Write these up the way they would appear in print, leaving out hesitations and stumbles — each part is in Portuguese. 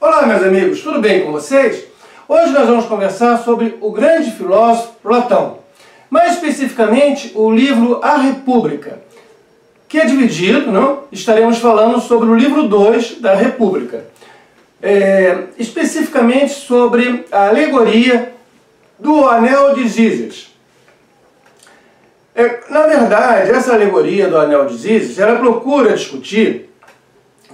Olá, meus amigos, tudo bem com vocês? Hoje nós vamos conversar sobre o grande filósofo Platão, mais especificamente o livro A República, que é dividido, não? Estaremos falando sobre o livro 2 da República, especificamente sobre a alegoria do Anel de Gízias. Na verdade, essa alegoria do Anel de Gízias, ela procura discutir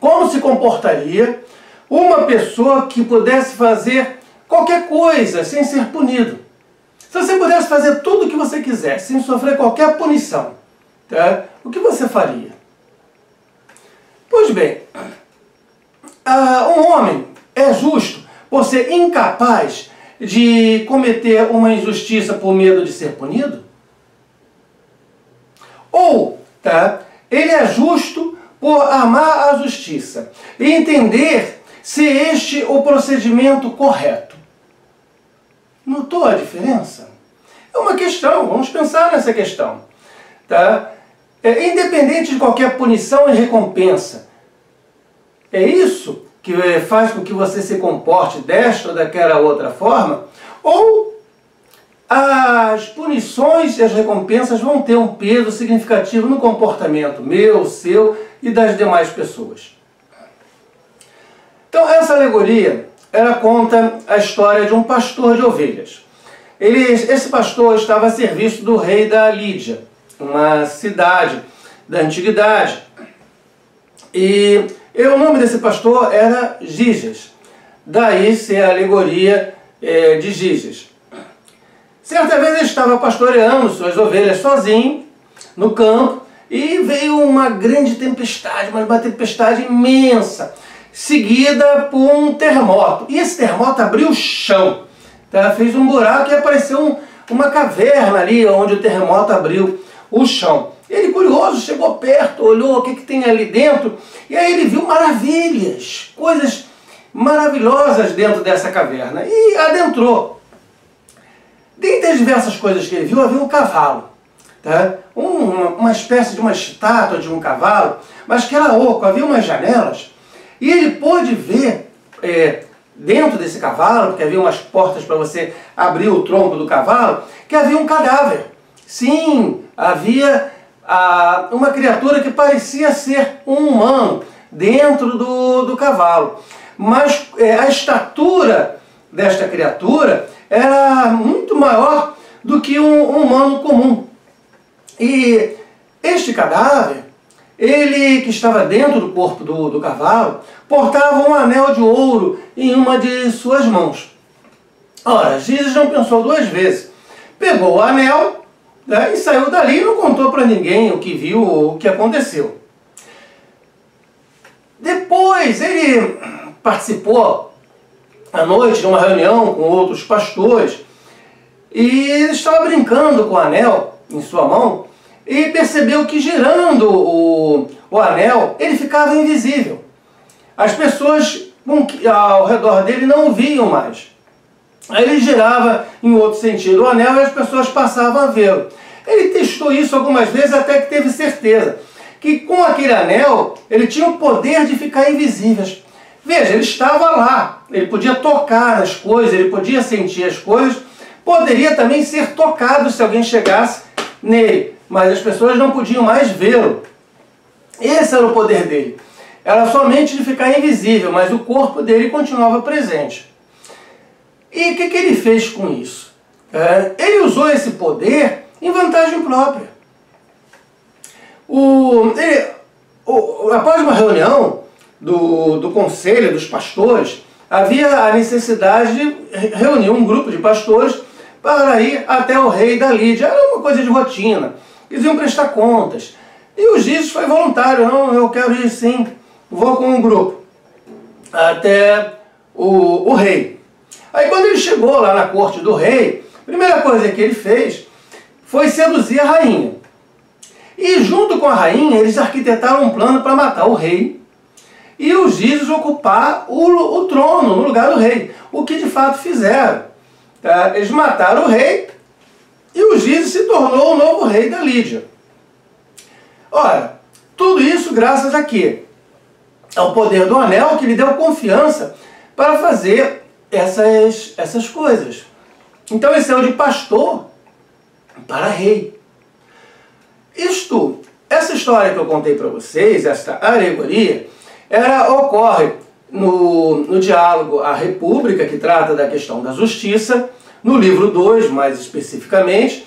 como se comportaria uma pessoa que pudesse fazer qualquer coisa sem ser punido. Se você pudesse fazer tudo o que você quiser, sem sofrer qualquer punição, tá? O que você faria? Pois bem, um homem é justo por ser incapaz de cometer uma injustiça por medo de ser punido? Ou, ele é justo por amar a justiça e entender se este o procedimento correto. Notou a diferença? É uma questão, vamos pensar nessa questão. Independente de qualquer punição e recompensa, é isso que faz com que você se comporte desta ou daquela outra forma? Ou as punições e as recompensas vão ter um peso significativo no comportamento meu, seu e das demais pessoas? Então, essa alegoria, ela conta a história de um pastor de ovelhas. Esse pastor estava a serviço do rei da Lídia, uma cidade da antiguidade. E o nome desse pastor era Gízias. Daí ser a alegoria de Gízias. Certa vez ele estava pastoreando suas ovelhas sozinho, no campo, e veio uma grande tempestade, mas uma tempestade imensa, seguida por um terremoto. E esse terremoto abriu o chão, fez um buraco e apareceu uma caverna ali onde o terremoto abriu o chão. Ele, curioso, chegou perto, olhou o que tem ali dentro, e aí ele viu maravilhas, coisas maravilhosas dentro dessa caverna, e adentrou. Dentre as diversas coisas que ele viu, havia um cavalo. Uma espécie de uma estátua de um cavalo, mas que era oco, havia umas janelas, e ele pôde ver dentro desse cavalo, porque havia umas portas para você abrir o tronco do cavalo, que havia um cadáver. Sim, havia uma criatura que parecia ser um humano dentro do cavalo. Mas a estatura desta criatura era muito maior do que um humano comum. E este cadáver, ele que estava dentro do corpo do cavalo, portava um anel de ouro em uma de suas mãos. Ora, Gízias não pensou duas vezes. Pegou o anel e saiu dali e não contou para ninguém o que viu ou o que aconteceu. Depois ele participou à noite de uma reunião com outros pastores e ele estava brincando com o anel em sua mão e percebeu que girando o anel ele ficava invisível. As pessoas ao redor dele não o viam mais. Aí ele girava em outro sentido o anel e as pessoas passavam a vê-lo. Ele testou isso algumas vezes até que teve certeza que com aquele anel ele tinha o poder de ficar invisível. Veja, ele estava lá, ele podia tocar as coisas, ele podia sentir as coisas, poderia também ser tocado se alguém chegasse nele, mas as pessoas não podiam mais vê-lo. Esse era o poder dele. Era somente de ficar invisível, mas o corpo dele continuava presente. E o que ele fez com isso? Ele usou esse poder em vantagem própria. Após uma reunião do conselho dos pastores, havia a necessidade de reunir um grupo de pastores para ir até o rei da Lídia. Era uma coisa de rotina, eles iam prestar contas. E o Gízias foi voluntário: não, eu quero ir sim, vou com um grupo até o rei. Aí quando ele chegou lá na corte do rei, a primeira coisa que ele fez foi seduzir a rainha. E junto com a rainha eles arquitetaram um plano para matar o rei e o Gízias ocupar o trono no lugar do rei. O que de fato fizeram. Eles mataram o rei e o Gízias se tornou o novo rei da Lídia. Ora, tudo isso graças a quê? Ao poder do anel que lhe deu confiança para fazer essas coisas. Então esse é o de pastor para rei. Essa história que eu contei para vocês, esta alegoria, ocorre no diálogo A República, que trata da questão da justiça, no livro 2, mais especificamente,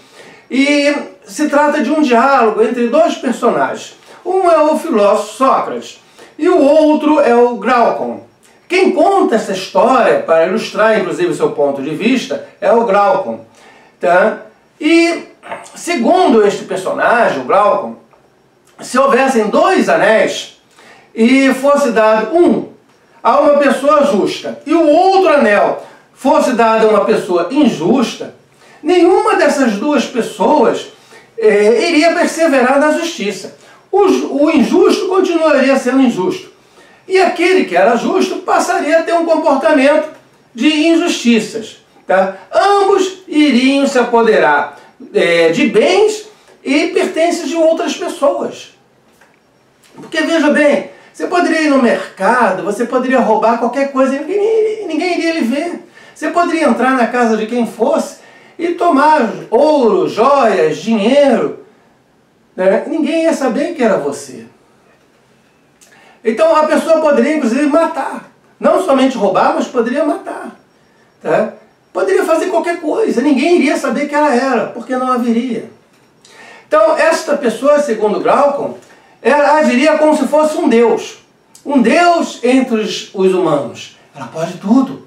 e se trata de um diálogo entre dois personagens. Um é o filósofo Sócrates e o outro é o Glaucon. Quem conta essa história, para ilustrar inclusive o seu ponto de vista, é o Glaucon. Tá? E, segundo este personagem, o Glaucon, se houvessem 2 anéis e fosse dado um a uma pessoa justa e o outro anel fosse dado a uma pessoa injusta, nenhuma dessas 2 pessoas iria perseverar na justiça. O injusto continuaria sendo injusto. E aquele que era justo passaria a ter um comportamento de injustiças. Tá? Ambos iriam se apoderar de bens e pertences de outras pessoas. Porque veja bem, você poderia ir no mercado, você poderia roubar qualquer coisa e ninguém iria lhe ver. Você poderia entrar na casa de quem fosse e tomar ouro, joias, dinheiro. Né? Ninguém ia saber que era você. Então a pessoa poderia inclusive matar. Não somente roubar, mas poderia matar. Tá? Poderia fazer qualquer coisa, ninguém iria saber que ela era, porque não haveria. Então esta pessoa, segundo Glaucon, ela agiria como se fosse um Deus. Um Deus entre os humanos. Ela pode tudo.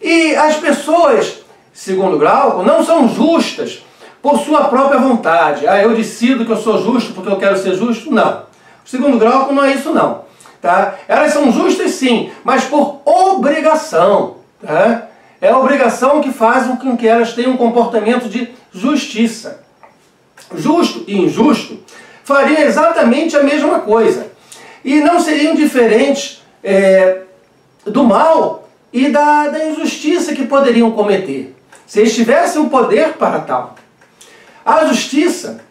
E as pessoas, segundo Glaucon, não são justas por sua própria vontade. Eu decido que eu sou justo porque eu quero ser justo. Não. Segundo Glaucon, não é isso não. Tá? Elas são justas sim, mas por obrigação. Tá? É a obrigação que faz com que elas tenham um comportamento de justiça. Justo e injusto fariam exatamente a mesma coisa. E não seriam diferentes do mal e da injustiça que poderiam cometer, se eles tivessem o poder para tal. A justiça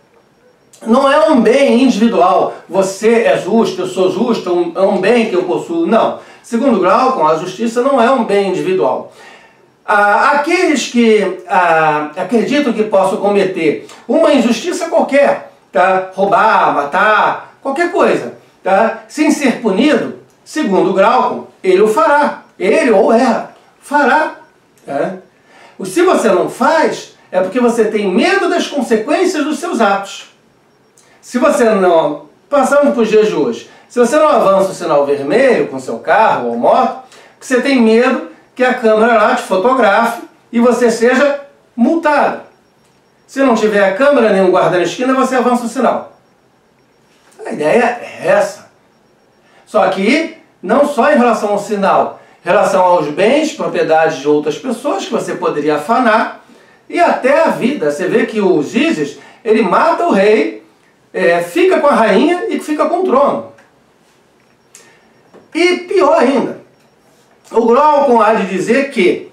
não é um bem individual. Você é justo, eu sou justo, é um bem que eu possuo. Não. Segundo Glaucon, a justiça não é um bem individual. Aqueles que acreditam que possam cometer uma injustiça qualquer, tá? Roubar, matar, qualquer coisa, tá? Sem ser punido, segundo Glaucon, ele o fará. Ele ou ela fará. Tá? Se você não faz, é porque você tem medo das consequências dos seus atos. Se você não, passando para os dias de hoje, se você não avança o sinal vermelho com seu carro ou moto, você tem medo que a câmera lá te fotografe e você seja multado. Se não tiver a câmera nem um guarda na esquina, você avança o sinal. A ideia é essa. Só que não só em relação ao sinal, em relação aos bens, propriedades de outras pessoas que você poderia afanar e até a vida. Você vê que o Gizes, ele mata o rei, fica com a rainha e fica com o trono. E pior ainda, o Glaucon há de dizer que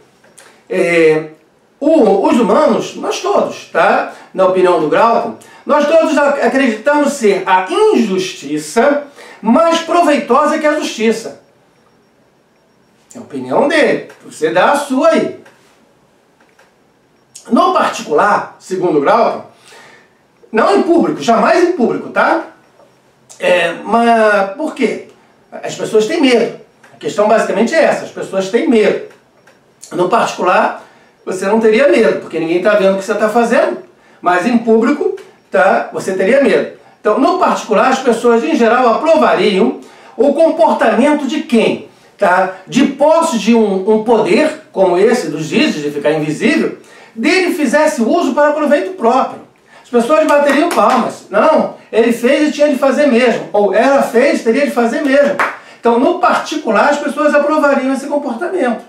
os humanos, nós todos, tá? Na opinião do Glaucon, nós todos acreditamos ser a injustiça mais proveitosa que a justiça. É a opinião dele, você dá a sua aí. No particular, segundo Glaucon, não em público, jamais em público, tá? Mas por quê? As pessoas têm medo. A questão basicamente é essa, as pessoas têm medo. No particular, você não teria medo, porque ninguém está vendo o que você está fazendo. Mas em público, tá? Você teria medo. Então, no particular, as pessoas em geral aprovariam o comportamento de quem? Tá? De posse de um poder, como esse dos Gizes, de ficar invisível, dele fizesse uso para proveito próprio. As pessoas bateriam palmas. Não, ele fez e tinha de fazer mesmo. Ou ela fez, teria de fazer mesmo. Então, no particular, as pessoas aprovariam esse comportamento.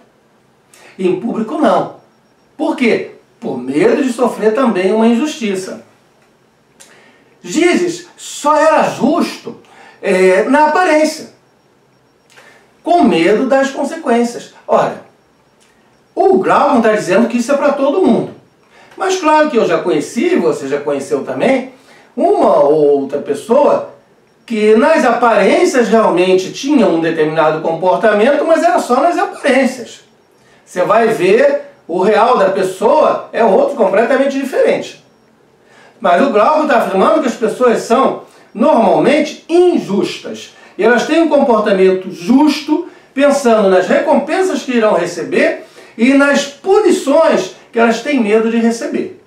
E em público, não. Por quê? Por medo de sofrer também uma injustiça. Gizes só era justo na aparência, com medo das consequências. Olha, o Glaucon está dizendo que isso é para todo mundo. Mas claro que eu já conheci, você já conheceu também, uma ou outra pessoa que nas aparências realmente tinham um determinado comportamento, mas era só nas aparências. Você vai ver, o real da pessoa é outro completamente diferente. Mas o Glauco está afirmando que as pessoas são normalmente injustas. E elas têm um comportamento justo, pensando nas recompensas que irão receber e nas punições que elas têm medo de receber.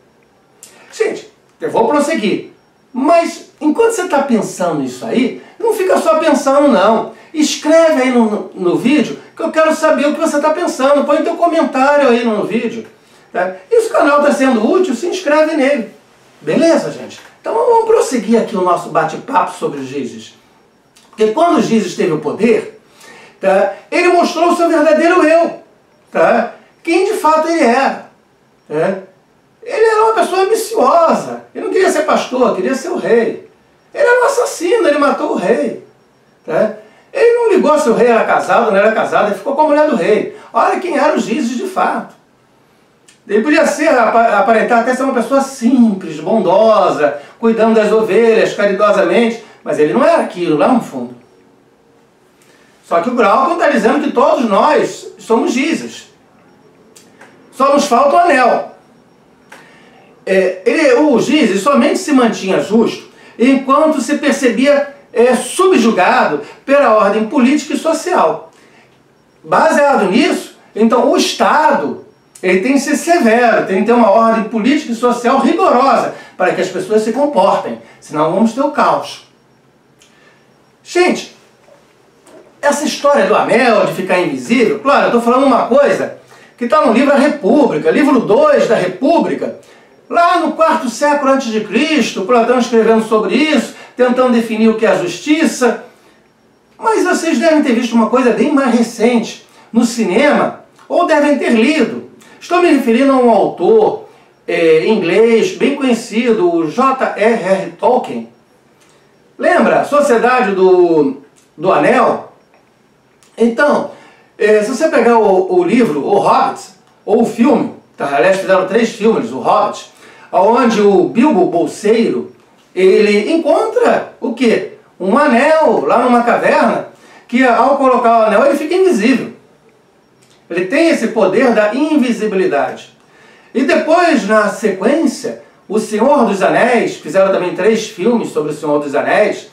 Gente, eu vou prosseguir. Mas enquanto você está pensando nisso aí, não fica só pensando não. Escreve aí no vídeo que eu quero saber o que você está pensando. Põe teu comentário aí no vídeo. Tá? E se o canal está sendo útil, se inscreve nele. Beleza, gente? Então vamos prosseguir aqui o nosso bate-papo sobre os Gizes. Porque quando os Gizes teve o poder, tá, ele mostrou o seu verdadeiro eu. Tá? Quem de fato ele era. Tá? Ele era uma pessoa ambiciosa. Ele não queria ser pastor, queria ser o rei. Ele era um assassino, ele matou o rei. Tá? Ele não ligou se o rei era casado ou não era casado, ele ficou com a mulher do rei. Olha quem eram os Gizes de fato. Ele podia aparentar até ser uma pessoa simples, bondosa, cuidando das ovelhas caridosamente, mas ele não era aquilo lá no fundo. Só que o Glauco está dizendo que todos nós somos Gizes. Só nos falta o anel. O Gizes somente se mantinha justo enquanto se percebia subjugado pela ordem política e social. Baseado nisso, então o Estado ele tem que ser severo, tem que ter uma ordem política e social rigorosa para que as pessoas se comportem, senão vamos ter o caos. Gente, essa história do anel, de ficar invisível, claro, eu estou falando uma coisa que está no livro A República, livro 2 da República, lá no 4º século a.C., Platão escrevendo sobre isso, tentando definir o que é a justiça. Mas vocês devem ter visto uma coisa bem mais recente no cinema, ou devem ter lido. Estou me referindo a um autor inglês bem conhecido, o J.R.R. Tolkien. Lembra? A Sociedade do Anel? Então, se você pegar o livro, O Hobbit, ou o filme, tá? Aliás, fizeram 3 filmes, O Hobbit, onde o Bilbo Bolseiro, ele encontra o quê? Um anel lá numa caverna, que ao colocar o anel ele fica invisível. Ele tem esse poder da invisibilidade. E depois, na sequência, O Senhor dos Anéis, fizeram também 3 filmes sobre o Senhor dos Anéis,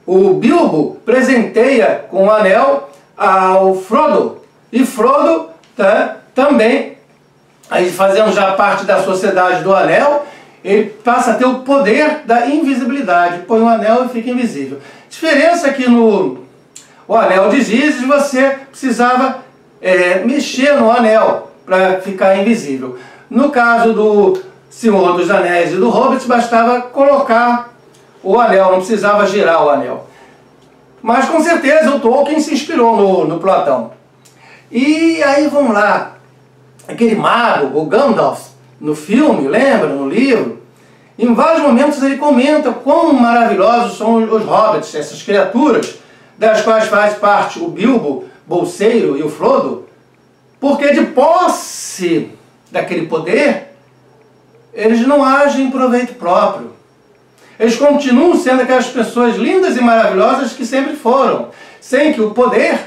o Bilbo presenteia com o anel ao Frodo. E Frodo também, aí fazendo já parte da Sociedade do Anel, ele passa a ter o poder da invisibilidade. Põe o anel e fica invisível. Diferença é que no anel de Gizes você precisava mexer no anel para ficar invisível. No caso do Senhor dos Anéis e do Hobbit, bastava colocar o anel, não precisava girar o anel. Mas com certeza o Tolkien se inspirou no Platão. E aí vamos lá, aquele mago, o Gandalf, no filme, lembra, no livro, em vários momentos ele comenta quão maravilhosos são os hobbits, essas criaturas, das quais faz parte o Bilbo Bolseiro e o Frodo, porque de posse daquele poder, eles não agem em proveito próprio. Eles continuam sendo aquelas pessoas lindas e maravilhosas que sempre foram, sem que o poder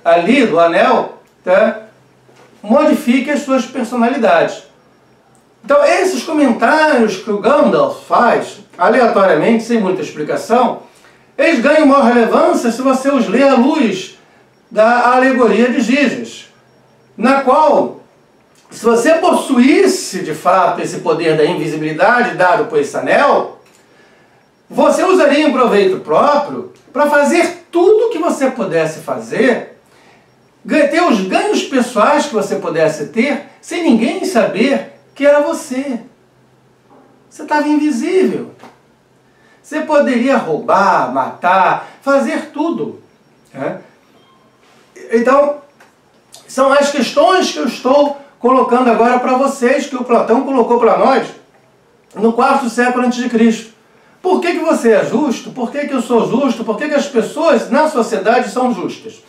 ali do anel modifique as suas personalidades. Então esses comentários que o Gandalf faz, aleatoriamente, sem muita explicação, eles ganham maior relevância se você os lê à luz da alegoria de Gizes, na qual, se você possuísse de fato esse poder da invisibilidade dado por esse anel, você usaria em proveito próprio para fazer tudo o que você pudesse fazer, ter os ganhos pessoais que você pudesse ter, sem ninguém saber que era você. Você estava invisível. Você poderia roubar, matar, fazer tudo. Então, são as questões que eu estou colocando agora para vocês, que o Platão colocou para nós no 4º século a.C. Por que você é justo? Por que eu sou justo? Por que as pessoas na sociedade são justas?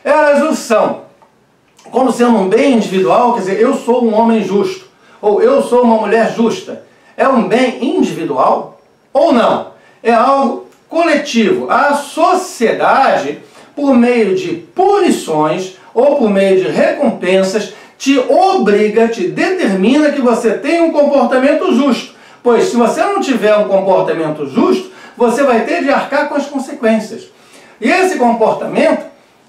Elas o são como sendo um bem individual, quer dizer, eu sou um homem justo, ou eu sou uma mulher justa. É um bem individual ou não? É algo coletivo. A sociedade, por meio de punições ou por meio de recompensas, te obriga, te determina que você tenha um comportamento justo. Pois se você não tiver um comportamento justo, você vai ter de arcar com as consequências. E esse comportamento,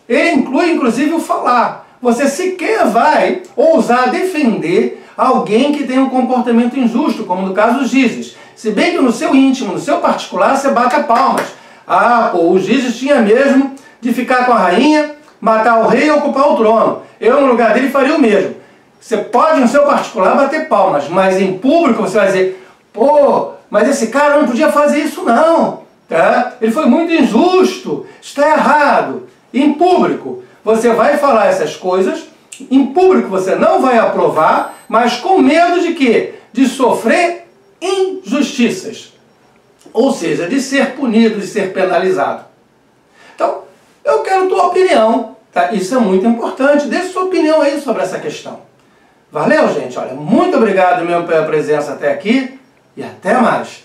ele inclui inclusive o falar. Você sequer vai ousar defender alguém que tem um comportamento injusto, como no caso dos Gizes. Se bem que no seu íntimo, no seu particular, você bata palmas. Ah, pô, o Gizes tinha mesmo de ficar com a rainha, matar o rei e ocupar o trono. Eu, no lugar dele, faria o mesmo. Você pode, no seu particular, bater palmas, mas em público você vai dizer, pô, mas esse cara não podia fazer isso não, tá? Ele foi muito injusto, está errado. Em público, você vai falar essas coisas, em público você não vai aprovar, mas com medo de quê? De sofrer injustiças. Ou seja, de ser punido, de ser penalizado. Então, eu quero tua opinião, tá? Isso é muito importante. Deixe sua opinião aí sobre essa questão. Valeu, gente? Olha, muito obrigado mesmo pela presença até aqui e até mais.